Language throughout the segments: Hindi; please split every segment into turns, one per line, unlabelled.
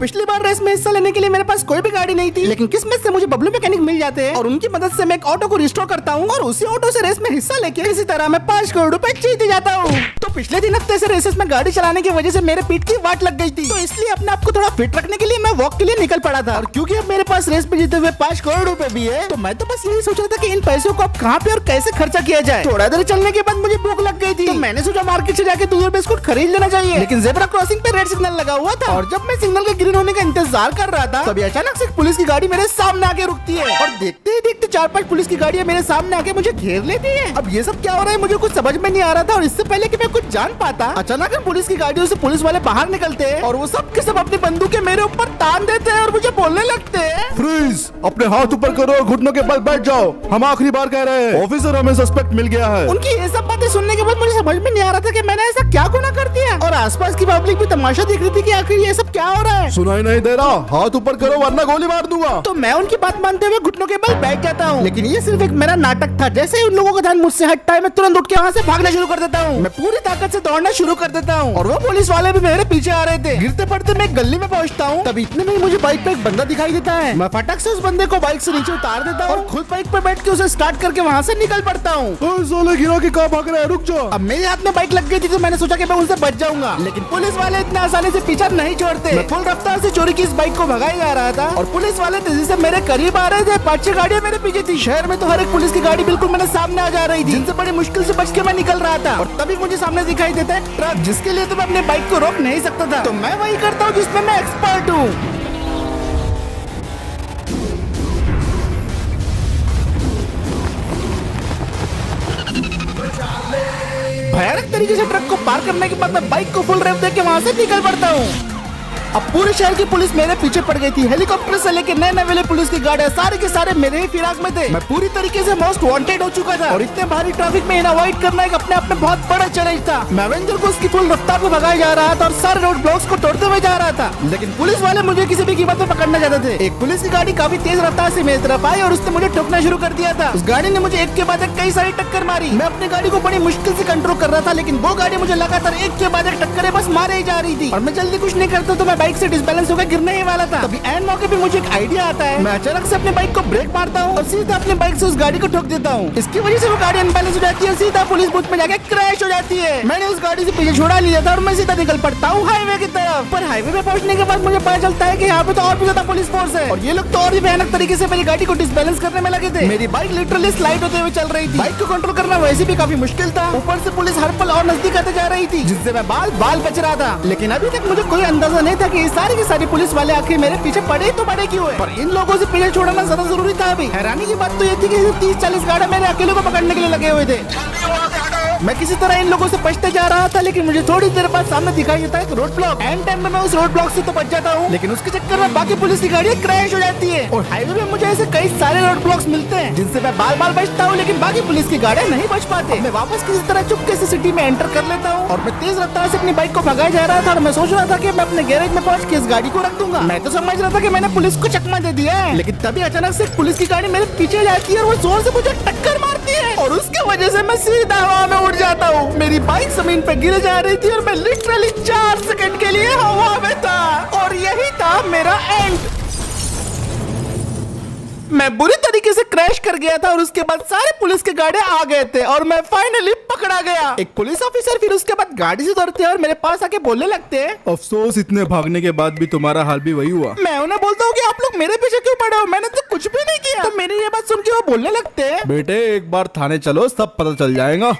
पिछली बार रेस में हिस्सा लेने के लिए मेरे पास कोई भी गाड़ी नहीं थी, लेकिन किस्मत से मुझे बबलू मैकेनिक मिल जाते हैं और उनकी मदद से मैं एक ऑटो को रिस्टोर करता हूँ और उसी ऑटो से रेस में हिस्सा लेके इसी तरह मैं 5 करोड़ रुपए जीत जाता हूँ। तो पिछले 3 हफ्ते से रेसेस में गाड़ी चलाने की वजह से मेरे पीठ की वाट लग गई थी, तो इसलिए अपने आप को थोड़ा फिट रखने के लिए मैं वॉक के लिए निकल पड़ा था। और क्योंकि अब मेरे पास रेस में जीते हुए 5 करोड़ रुपए भी है, तो मैं तो बस यही सोच रहा था कि इन पैसों को अब कहाँ पे और कैसे खर्चा किया जाए। थोड़ा देर चलने के बाद मुझे भूख लग गई थी, तो मैंने सोचा मार्केट से जाके दूध बिस्कुट खरीद लेना चाहिए। लेकिन जेब्रा क्रॉसिंग पे रेड सिग्नल लगा हुआ था और जब मैं सिग्नल के ग्रीन होने का इंतजार कर रहा था, तभी अचानक से एक पुलिस की गाड़ी मेरे सामने आके रुकती है और देखते ही देखते 4-5 पुलिस की गाड़ियां मेरे सामने आके मुझे घेर लेती है। अब ये सब क्या हो रहा है मुझे कुछ समझ में नहीं आ रहा था और इससे पहले कि मैं कुछ जान पाता, अचानक पुलिस की गाड़ियों से पुलिस वाले बाहर निकलते हैं और वो सब के सब अपनी बंदूकें मेरे ऊपर तान देते हैं और मुझे बोलने लगते हैं,
फ्रीज, अपने हाथ ऊपर करो और घुटनों के बल बैठ जाओ, हम आखिरी बार कह रहे हैं, ऑफिसर हमें सस्पेक्ट मिल गया है।
उनकी ये सब बातें सुनने के बाद मुझे समझ में नहीं आ रहा था कि मैंने ऐसा क्या गुनाह कर दिया और आसपास की पब्लिक भी तमाशा देख रही थी कि आखिर ये सब क्या हो रहा है।
सुनाई नहीं दे रहा, हाथ ऊपर करो वरना गोली मार दूंगा।
तो मैं उनकी बात मानते हुए घुटनों के बल बैठ जाता हूँ, लेकिन ये सिर्फ एक मेरा नाटक था। जैसे ही उन लोगों का ध्यान मुझसे हटता है मैं तुरंत उठ के वहाँ से भागना शुरू कर देता हूँ। मैं पूरी ताकत से दौड़ना शुरू कर देता हूँ और वो पुलिस वाले भी मेरे पीछे आ रहे थे। गिरते पड़ते मैं एक गली में पहुँचता हूँ, तब इतने में मुझे बाइक पे एक बंदा दिखाई देता है। मैं फटक से उस बंदे को बाइक से नीचे उतार देता हूँ और खुद बाइक पे बैठ के उसे स्टार्ट करके वहाँ से निकल पड़ता हूँ।
गिरा के कहाँ भाग रहे हैं, रुक जाओ।
अब मेरे हाथ में बाइक लग गई थी तो मैंने सोचा कि मैं उनसे बच जाऊंगा, लेकिन पुलिस वाले इतने आसानी से पीछा नहीं छोड़ते। मैं फुल रफ्तार से चोरी की इस बाइक को भगाया जा रहा था और पुलिस वाले तेजी से मेरे करीब आ रहे थे। 5-6 गाड़ियां मेरे पीछे थी। शहर में तो हर एक पुलिस की गाड़ी बिल्कुल मेरे सामने आ जा रही थी, जिनसे बड़ी मुश्किल से बच के मैं निकल रहा था। और तभी मुझे सामने दिखाई देता है ट्रक, जिसके लिए तो मैं अपने बाइक को रोक नहीं सकता था। तो मैं वही करता हूँ जिसमें मैं एक्सपर्ट हूँ। भयानक तरीके से ट्रक को पार करने के बाद मैं बाइक को फुल रेव देके वहाँ से निकल पड़ता हूँ। अब पूरे शहर की पुलिस मेरे पीछे पड़ गई थी। हेलीकॉप्टर से लेकर नए नए पुलिस की गाड़ियां सारे के सारे मेरे ही फिराक में थे। मैं पूरी तरीके से मोस्ट वांटेड हो चुका था और इतने भारी ट्रैफिक में इन्हें अवॉइड करना एक अपने आप में बहुत बड़ा चैलेंज था। मैं एवेंजर को उसकी फुल रफ्तार में भगाया जा रहा था और सारे रोड ब्लॉक्स को तोड़ते हुए जा रहा था, लेकिन पुलिस वाले मुझे किसी भी कीमत पे पकड़ना चाहते थे। एक पुलिस की गाड़ी काफी तेज रफ्तार से मेरी तरफ आई और उसने मुझे ठोकना शुरू कर दिया था। उस गाड़ी ने मुझे एक के बाद एक कई सारी टक्कर मारी। मैं अपनी गाड़ी को बड़ी मुश्किल से कंट्रोल कर रहा था, लेकिन वो गाड़ी मुझे लगातार एक के बाद एक टक्करें बस मारे ही जा रही थी और मैं जल्दी कुछ नहीं करता तो मैं बाइक से डिसबैलेंस होकर गिरने ही वाला था। तभी एंड मौके पे मुझे एक आइडिया आता है। मैं अचानक से अपने बाइक को ब्रेक मारता हूँ और सीधा अपने बाइक से उस गाड़ी को ठोक देता हूँ। इसकी वजह से वो गाड़ी अनबैलेंस हो जाती है और सीधा पुलिस बूथ में जाके क्रैश हो जाती है। मैंने उस गाड़ी से पीछे छुड़ा लिया था और मैं सीधा निकल पड़ता हूँ हाईवे की तरफ। पर हाईवे पे पहुंचने के बाद मुझे पता चलता है कि यहाँ पे तो और भी ज्यादा पुलिस फोर्स है और ये लोग तो और भी भयानक तरीके से मेरी गाड़ी को डिसबैलेंस करने में लगे थे। मेरी बाइक लिटरली स्लाइड होते हुए चल रही थी। बाइक को कंट्रोल करना वैसे भी काफी मुश्किल था, ऊपर से पुलिस हर पल और नजदीक आते जा रही थी, जिससे मैं बाल बाल बच रहा था। लेकिन अभी तक मुझे कोई अंदाजा नहीं था कि सारी की सारी पुलिस वाले आखिर मेरे पीछे पड़े तो पड़े क्यों है। पर इन लोगों से पीछे छोड़ना ज्यादा जरूरी था। अभी हैरानी की बात तो ये थी कि 30-40 गाड़ी मेरे अकेले को पकड़ने के लिए लगे हुए थे। मैं किसी तरह इन लोगों से बचते जा रहा था, लेकिन मुझे थोड़ी देर बाद सामने दिखाई देता है एक रोड ब्लॉक। एंड टाइम में मैं उस रोड ब्लॉक से तो बच जाता हूँ, लेकिन उसके चक्कर में बाकी पुलिस की गाड़ियाँ क्रैश हो जाती है और हाईवे में मुझे ऐसे कई सारे रोड ब्लॉक्स मिलते हैं जिनसे मैं बाल बाल बचता हूँ, लेकिन बाकी पुलिस की गाड़ियाँ नहीं बच पाते। मैं वापस किसी तरह चुपके से सिटी में एंटर कर लेता हूँ और मैं तेज रफ्तार से अपनी बाइक को भगाया जा रहा था और मैं सोच रहा था कि मैं अपने गैरेज में पहुंच के इस गाड़ी को रख दूंगा। मैं तो समझ रहा था कि मैंने पुलिस को चकमा दे दिया है, लेकिन तभी अचानक से पुलिस की गाड़ी मेरे पीछे जाती है और वो जोर से मुझे टक्कर मारती है और उसके वजह से मैं सीधा हवा में उड़ जाता हूँ। मेरी बाइक जमीन पे गिर जा रही थी और मैं लिटरली 4 सेकंड के लिए हवा में था और यही था मेरा एंड। मैं बुरी तरीके से क्रैश कर गया था और उसके बाद सारे पुलिस के गाड़ियां आ गए थे और मैं फाइनली पकड़ा गया। एक पुलिस ऑफिसर फिर उसके बाद गाड़ी से उतरते हैं और मेरे पास आके बोलने लगते हैं,
अफसोस इतने भागने के बाद भी तुम्हारा हाल भी वही हुआ।
मैं उन्हें बोलता हूँ कि आप लोग मेरे पीछे क्यों पड़े हो, मैंने तो कुछ भी नहीं किया। तो मेरी ये बात सुन के वो बोलने लगते हैं,
बेटे एक बार थाने चलो सब पता चल जाएगा।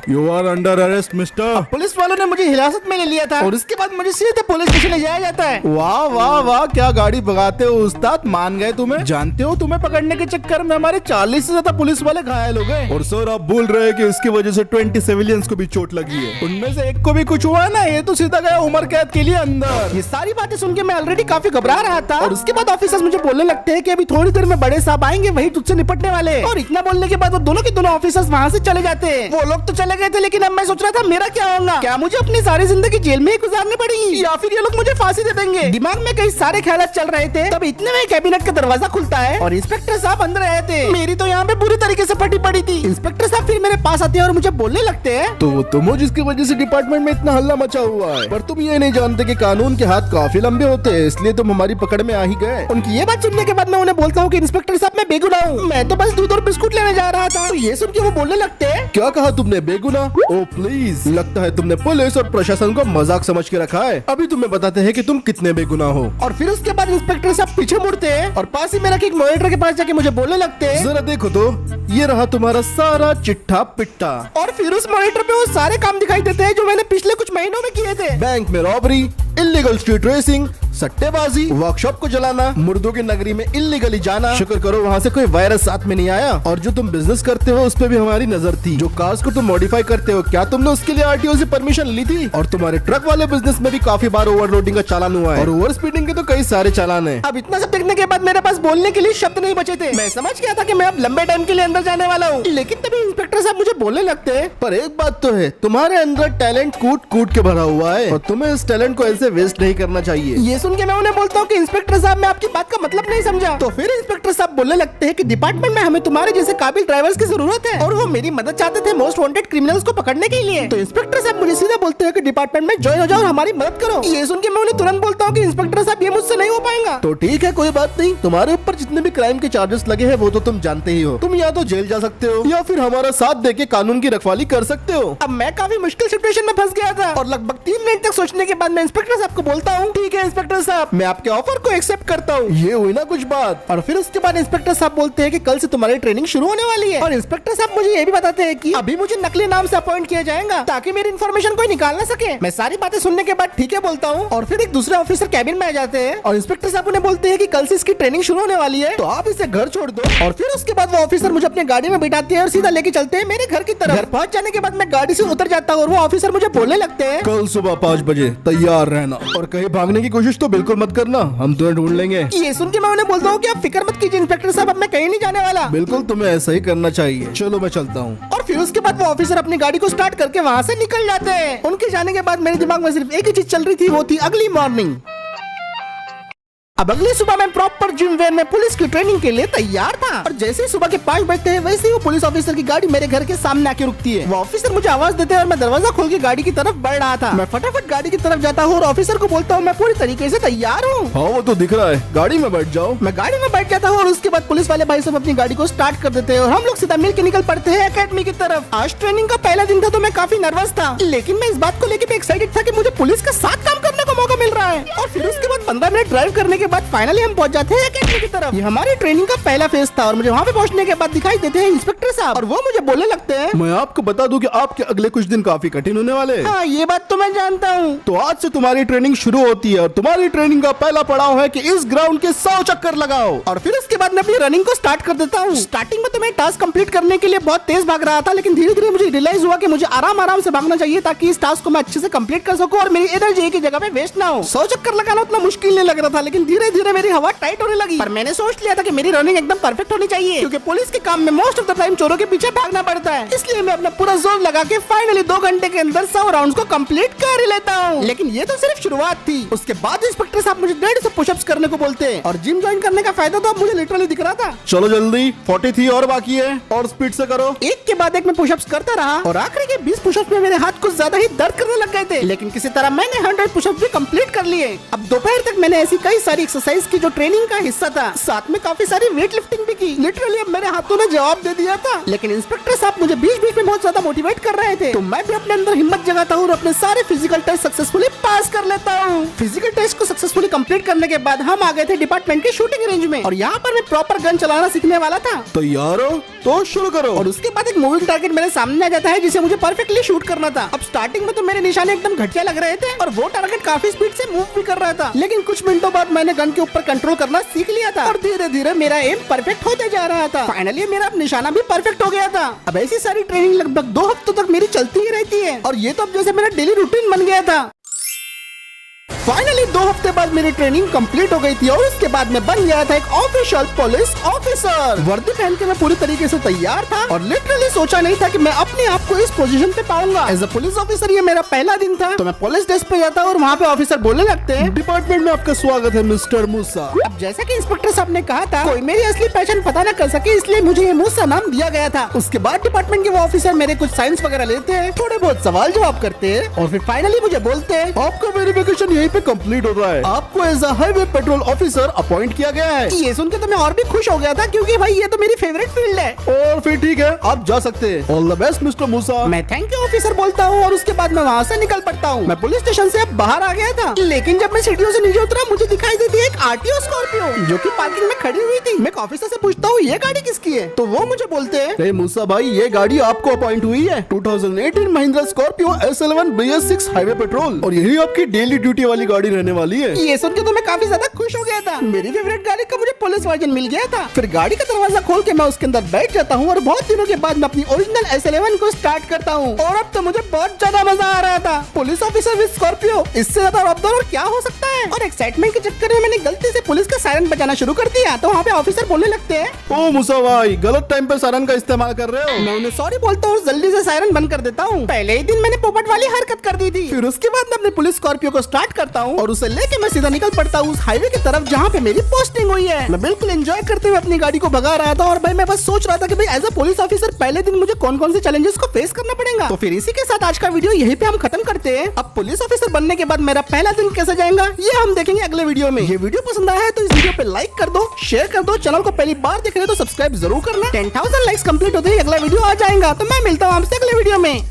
You are under arrest mister.
Police वालों ने मुझे हिरासत में ले लिया था और उसके बाद मुझे सीधे पुलिस स्टेशन ले जाया जाता है।
वाह वाह वाह, क्या गाड़ी भगाते हो उस्ताद, मान गए तुम्हें।
जानते हो तुम्हें पकड़ने के चक्कर में हमारे 40 से ज्यादा पुलिस वाले घायल हो गए।
और सर आप भूल रहे हैं कि इसकी वजह से 20 सिविलियंस को भी चोट लगी है।
उनमें से एक को भी कुछ हुआ ना, ये तो सीधा गया उम्र कैद के लिए अंदर। ये सारी बातें सुन के मैं ऑलरेडी काफी घबरा रहा था और उसके बाद ऑफिसर्स मुझे बोलने लगते हैं कि अभी थोड़ी देर में बड़े साहब आएंगे, वही तुझसे निपटने वाले हैं। और इतना बोलने के बाद वो दोनों के दोनों ऑफिसर्स वहाँ से चले जाते हैं। वो लोग तो चले गए थे, लेकिन अब मैं सोच रहा था मेरा क्या होगा, क्या मुझे अपनी सारी जिंदगी जेल में ही गुजारनी पड़ेगी या फिर ये लोग मुझे फांसी दे देंगे। दिमाग में कई सारे ख्याल चल रहे थे, तब इतने में कैबिनेट का दरवाजा खुलता है और इंस्पेक्टर साहब अंदर आए थे। मेरी तो यहाँ पे पूरी तरीके से फटी पड़ी थी। इंस्पेक्टर साहब फिर मेरे पास आते हैं और मुझे बोलने लगते हैं,
तो तुम हो जिसकी वजह से डिपार्टमेंट में इतना हल्ला मचा हुआ है, पर तुम ये नहीं जानते कि कानून के हाथ काफी लंबे होते हैं, इसलिए तुम हमारी पकड़ में आ ही गए।
उनकी ये बात सुनने के बाद मैं उन्हें बोलता हूँ कि इंस्पेक्टर साहब मैं बेगुनाह हूँ, मैं तो बस दूध और बिस्कुट लेने जा रहा था। तो ये सुन के वो बोलने लगते हैं,
क्या कहा तुमने, बेगुनाह? ओ प्लीज, लगता है तुमने पुलिस और प्रशासन को मजाक समझ के रखा है। अभी तुम्हें बताते हैं कि तुम कितने बेगुनाह हो।
और फिर उसके बाद इंस्पेक्टर साहब पीछे मुड़ते हैं और पास ही मेरा एक मॉनिटर के पास जाके मुझे बोलने लगते हैं,
जरा देखो तो, ये रहा तुम्हारा सारा चिट्ठा पिट्टा।
और फिर उस मॉनिटर पे वो सारे काम दिखाई देते हैं जो मैंने पिछले कुछ महीनों में किए थे।
बैंक में रॉबरी, इलीगल स्ट्रीट रेसिंग, सट्टेबाजी, वर्कशॉप को जलाना, मुर्दों की नगरी में इलीगली जाना। शुक्र करो वहाँ से कोई वायरस साथ में नहीं आया। और जो तुम बिजनेस करते हो उस पे भी हमारी नजर थी। जो कार्स को तुम मॉडिफाई करते हो, क्या तुमने उसके लिए आरटीओ से परमिशन ली थी? और तुम्हारे ट्रक वाले बिजनेस में भी काफी बार ओवरलोडिंग का चालान हुआ है और ओवर स्पीडिंग के तो कई सारे चालान है।
अब इतना सब देखने के बाद मेरे पास बोलने के लिए शब्द नहीं बचे थे। मैं समझ गया था कि मैं अब लंबे टाइम के लिए अंदर जाने वाला हूँ, लेकिन तभी इंस्पेक्टर साहब मुझे बोलने लगते हैं,
पर एक बात तो है, तुम्हारे अंदर टैलेंट कूट कूट के भरा हुआ है और तुम्हें इस टैलेंट को ऐसे वेस्ट नहीं करना चाहिए।
ये सुन के मैं उन्हें बोलता हूँ कि इंस्पेक्टर साहब मैं आपकी बात का मतलब नहीं समझा। तो फिर इंस्पेक्टर साहब बोलने लगते हैं कि डिपार्टमेंट में हमें तुम्हारे जैसे काबिल ड्राइवर्स की जरूरत है और वो मेरी मदद चाहते थे मोस्ट वांटेड क्रिमिनल्स को पकड़ने के लिए। तो इंस्पेक्टर साहब मुझे सीधा बोलते हैं कि डिपार्टमेंट में ज्वाइन हो जाओ और हमारी मदद करो। ये सुन के मैं उन्हें तुरंत बोलता हूँ कि इंस्पेक्टर साहब ये मुझसे नहीं हो पाएगा।
तो ठीक है, कोई बात नहीं, तुम्हारे ऊपर जितने भी क्राइम के चार्जेस लगे हैं वो तो तुम जानते ही हो। तुम या तो जेल जा सकते हो या फिर हमारा साथ देके कानून की रखवाली कर सकते हो।
अब मैं काफी मुश्किल सिचुएशन में फंस गया था और लगभग 3 मिनट तक सोचने के बाद मैं इंस्पेक्टर साहब को बोलता हूँ, ठीक है इंस्पेक्टर साहब, मैं आपके ऑफर को एक्सेप्ट करता हूँ।
ये हुई ना कुछ बात।
और फिर उसके बाद इंस्पेक्टर साहब बोलते हैं कि कल से तुम्हारी ट्रेनिंग शुरू होने वाली है। और इंस्पेक्टर साहब मुझे ये भी बताते हैं कि अभी मुझे नकली नाम से अपॉइंट किया जाएगा ताकि मेरी इन्फॉर्मेशन कोई निकाल ना सके। मैं सारी बातें सुनने के बाद ठीक है बोलता हूँ और फिर एक दूसरे ऑफिसर कैबिन में आ जाते हैं और इंस्पेक्टर साहब उन्हें बोलते हैं कि कल से इसकी ट्रेनिंग शुरू होने वाली है, तो आप इसे घर छोड़ दो। और फिर उसके बाद वो ऑफिसर मुझे अपने गाड़ी में बिठाते हैं और सीधा लेके चलते हैं मेरे घर की तरफ। घर पहुंच जाने के बाद मैं गाड़ी से उतर जाता हूँ और वो ऑफिसर मुझे बोलने लगते हैं,
कल सुबह 5 बजे तैयार रहना और कहीं भागने की कोशिश तो बिल्कुल मत करना, हम तुम्हें ढूंढ लेंगे।
ये सुन के मैं उन्हें बोलता हूँ कि आप फिक्र मत कीजिए इंस्पेक्टर साहब, अब मैं कहीं नहीं जाने वाला।
बिल्कुल तुम्हें ऐसा ही करना चाहिए। चलो मैं चलता हूँ।
और फिर उसके बाद वो ऑफिसर अपनी गाड़ी को स्टार्ट करके वहाँ से निकल जाते हैं। उनके जाने के बाद मेरे दिमाग में सिर्फ एक ही चीज चल रही थी, वो थी अगली मॉर्निंग। अब अगली सुबह मैं प्रॉपर जिम वेयर में पुलिस की ट्रेनिंग के लिए तैयार था और जैसे ही सुबह के 5 बजते हैं वैसे ही वो पुलिस ऑफिसर की गाड़ी मेरे घर के सामने आके रुकती है। वो ऑफिसर मुझे आवाज देते हैं और मैं दरवाजा खोल के गाड़ी की तरफ बढ़ रहा था। मैं फटाफट गाड़ी की तरफ जाता हूँ और ऑफिसर को बोलता हूँ मैं पूरी तरीके से तैयार हूँ।
हाँ वो तो दिख रहा है, गाड़ी में बैठ जाओ।
मैं गाड़ी में बैठ जाता हूँ और उसके बाद पुलिस वाले भाई सब अपनी गाड़ी को स्टार्ट कर देते हैं और हम लोग सीधा मिल के निकल पड़ते हैं एकेडमी की तरफ। आज ट्रेनिंग का पहला दिन था तो मैं काफी नर्वस था, लेकिन मैं इस बात को लेकर भी एक्साइटेड था कि मुझे पुलिस के साथ काम करने का मौका मिल रहा है। और फिर उसके बाद 15 मिनट ड्राइव करने के बाद फाइनली हम पहुंच जाते हैं एकेडमी की तरफ। ये हमारी ट्रेनिंग का पहला फेज था और मुझे वहाँ पे पहुंचने के बाद दिखाई देते हैं इंस्पेक्टर साहब और वो मुझे बोलने लगते हैं,
मैं आपको बता दूं कि आपके अगले कुछ दिन काफी कठिन होने वाले हैं।
हाँ ये बात तो मैं जानता हूँ।
तो आज से तुम्हारी ट्रेनिंग शुरू होती है और तुम्हारी ट्रेनिंग का पहला पड़ाव है कि इस ग्राउंड के 100 चक्कर लगाओ।
और फिर उसके बाद मैं अपनी रनिंग को स्टार्ट कर देता हूँ। स्टार्टिंग में तो मैं टास्क कंप्लीट करने के लिए बहुत तेज भाग रहा था, लेकिन धीरे धीरे मुझे रियलाइज हुआ कि मुझे आराम आराम से भागना चाहिए ताकि इस टास्क को मैं अच्छे से कंप्लीट कर सकूं और मेरी एनर्जी एक ही जगह पे वेस्ट ना हो। 100 चक्कर लगाना उतना मुश्किल नहीं लग रहा था, लेकिन धीरे धीरे मेरी हवा टाइट होने लगी। पर मैंने सोच लिया था कि मेरी रनिंग एकदम परफेक्ट होनी चाहिए, क्योंकि पुलिस के काम में मोस्ट ऑफ द टाइम चोरों के पीछे भागना पड़ता है। इसलिए मैं अपना पूरा जोर लगा के फाइनली 2 घंटे के अंदर 100 राउंड्स को कंप्लीट कर ही लेता हूँ। लेकिन ये तो सिर्फ शुरुआत थी। उसके बाद इंस्पेक्टर साहब मुझे 150 पुशअप्स करने को बोलते हैं और जिम ज्वाइन करने का फायदा तो अब मुझे लिटरली दिख रहा था।
चलो जल्दी, 43 और बाकी है और स्पीड से करो।
एक के बाद एक मैं पुशअप्स करता रहा और आखिरी के 20 पुशअप्स में मेरे हाथ कुछ ज्यादा ही दर्द करने लग गए थे, लेकिन किसी तरह मैंने 100 पुशअप्स भी कंप्लीट कर लिए। अब दोपहर तक मैंने ऐसी कई सारी एक्सरसाइज की जो ट्रेनिंग का हिस्सा था, साथ में काफी सारी वेट लिफ्टिंग भी की। लिटरली अब मेरे हाथों ने जवाब दे दिया था, लेकिन इंस्पेक्टर साहब मुझे बीच बीच में बहुत ज्यादा मोटिवेट कर रहे थे, तो मैं भी अपने अंदर हिम्मत जगाता हूँ और अपने सारे फिजिकल टेस्ट सक्सेसफुली पास कर लेता हूँ। फिजिकल टेस्ट को सक्सेसफुली कंप्लीट करने के बाद हम आ गए थे डिपार्टमेंट के शूटिंग रेंज में और यहाँ पर मैं प्रॉपर गन चलाना सीखने वाला था।
तैयार हो तो शुरू करो।
और उसके बाद एक मूविंग टारगेट मेरे सामने आ जाता है जिसे मुझे परफेक्टली शूट करना था। अब स्टार्टिंग में तो मेरे निशाने एकदम घटिया लग रहे थे और वो टारगेट काफी स्पीड से मूव भी कर रहा था, लेकिन कुछ मिनटों बाद मैंने गन के ऊपर कंट्रोल करना सीख लिया था और धीरे धीरे मेरा एम परफेक्ट होते जा रहा था। फाइनली मेरा अब निशाना भी परफेक्ट हो गया था। अब ऐसी सारी ट्रेनिंग लगभग 2 हफ्तों तक मेरी चलती ही रहती है और ये तो अब जैसे मेरा डेली रूटीन बन गया था। फाइनली 2 हफ्ते बाद मेरी ट्रेनिंग कंप्लीट हो गई थी और उसके बाद मैं बन गया था एक ऑफिशियल पुलिस ऑफिसर। वर्दी पहन के मैं पूरी तरीके से तैयार था और लिटरली सोचा नहीं था कि मैं अपने आप आपको इस पोजीशन पे पाऊंगा। एज अ पुलिस ऑफिसर ये मेरा पहला दिन था, तो मैं पुलिस डेस्क पे जाता और वहाँ पे ऑफिसर बोलने लगते हैं,
डिपार्टमेंट में आपका स्वागत है मिस्टर मूसा।
अब जैसा कि इंस्पेक्टर साहब ने कहा था, कोई मेरी असली पहचान पता न कर सके, इसलिए मुझे ये मूसा नाम दिया गया था। उसके बाद डिपार्टमेंट के वो ऑफिसर मेरे कुछ साइंस वगैरह लेते हैं, थोड़े बहुत सवाल जवाब करते हैं और फिर फाइनली मुझे बोलते हैं
आपका वेरिफिकेशन यहीं पे कंप्लीट हो रहा है, आपको as a highway patrol officer appoint किया गया है।
ये सुन के तो मैं और भी खुश हो गया था, क्योंकि भाई ये तो मेरी फेवरेट फील्ड है।
और फिर ठीक है, आप जा सकते हैं। ऑल द बेस्ट मिस्टर मूसा।
मैं थैंक यू ऑफिसर बोलता हूँ और उसके बाद मैं वहाँ से निकल पड़ता हूँ। मैं पुलिस स्टेशन से अब बाहर आ गया था, लेकिन जब मैं सीढ़ियों से नीचे उतरा मुझे दिखाई देती है एक आरटीओ स्कॉर्पियो जो कि पार्किंग में खड़ी हुई थी। मैं ऑफिसर से पूछता हूँ ये गाड़ी किसकी है, तो वो मुझे बोलते हैं
हे मूसा भाई, ये गाड़ी आपको अपॉइंट हुई है 2018 Mahindra Scorpio S11 BS6 highway petrol, और यही आपकी डेली ड्यूटी वाली गाड़ी रहने वाली है।
ये सुन के तो मैं काफी ज्यादा खुश हो गया था। मेरी फेवरेट गाड़ी का मुझे पुलिस वर्जन मिल गया था। फिर गाड़ी का दरवाजा खोल के मैं उसके अंदर बैठ जाता हूँ और बहुत दिनों के बाद मैं अपनी ओरिजिनल S11 को स्टार्ट करता हूँ, और अब तो मुझे बहुत ज्यादा मजा आ रहा था। पुलिस ऑफिसर विद स्कॉर्पियो, इससे ज्यादा रफ्तार और क्या हो सकता है। और एक्साइटमेंट के चक्कर में मैंने गलती से पुलिस का सायरन बजाना शुरू कर दिया, तो वहाँ पे ऑफिसर बोलने लगते हैं,
ओ मूसा भाई, गलत टाइम पे सायरन का इस्तेमाल कर रहे हो।
मैं उन्हें सॉरी बोलता हूँ, जल्दी से सायरन बंद कर देता हूँ। पहले ही दिन मैंने पोपट वाली हरकत कर दी थी। फिर उसके बाद मैं अपने पुलिस स्कॉर्पियो को स्टार्ट करता हूँ और उसे लेके मैं सीधा निकल पड़ता हूँ उस हाईवे की तरफ जहाँ पे मेरी पोस्टिंग हुई है। मैं बिल्कुल एंजॉय करते हुए अपनी गाड़ी को भगा रहा था, और भाई मैं बस सोच रहा था कि भाई एज अ पुलिस ऑफिसर पहले दिन मुझे कौन कौन से चैलेंजेस को फेस करना पड़ेगा। तो फिर इसी के साथ आज का वीडियो यहीं पे हम खत्म करते हैं। अब पुलिस ऑफिसर बनने के बाद मेरा पहला दिन कैसे जाएगा ये हम देखेंगे अगले वीडियो में। ये वीडियो पसंद आया है तो इस वीडियो पे लाइक कर दो, शेयर कर दो, चैनल को पहली बार देख रहे हो तो सब्सक्राइब जरूर करना। 10,000 लाइक्स कंप्लीट होते ही अगला वीडियो आ जाएगा, तो मैं मिलता हूँ आपसे अगले वीडियो में।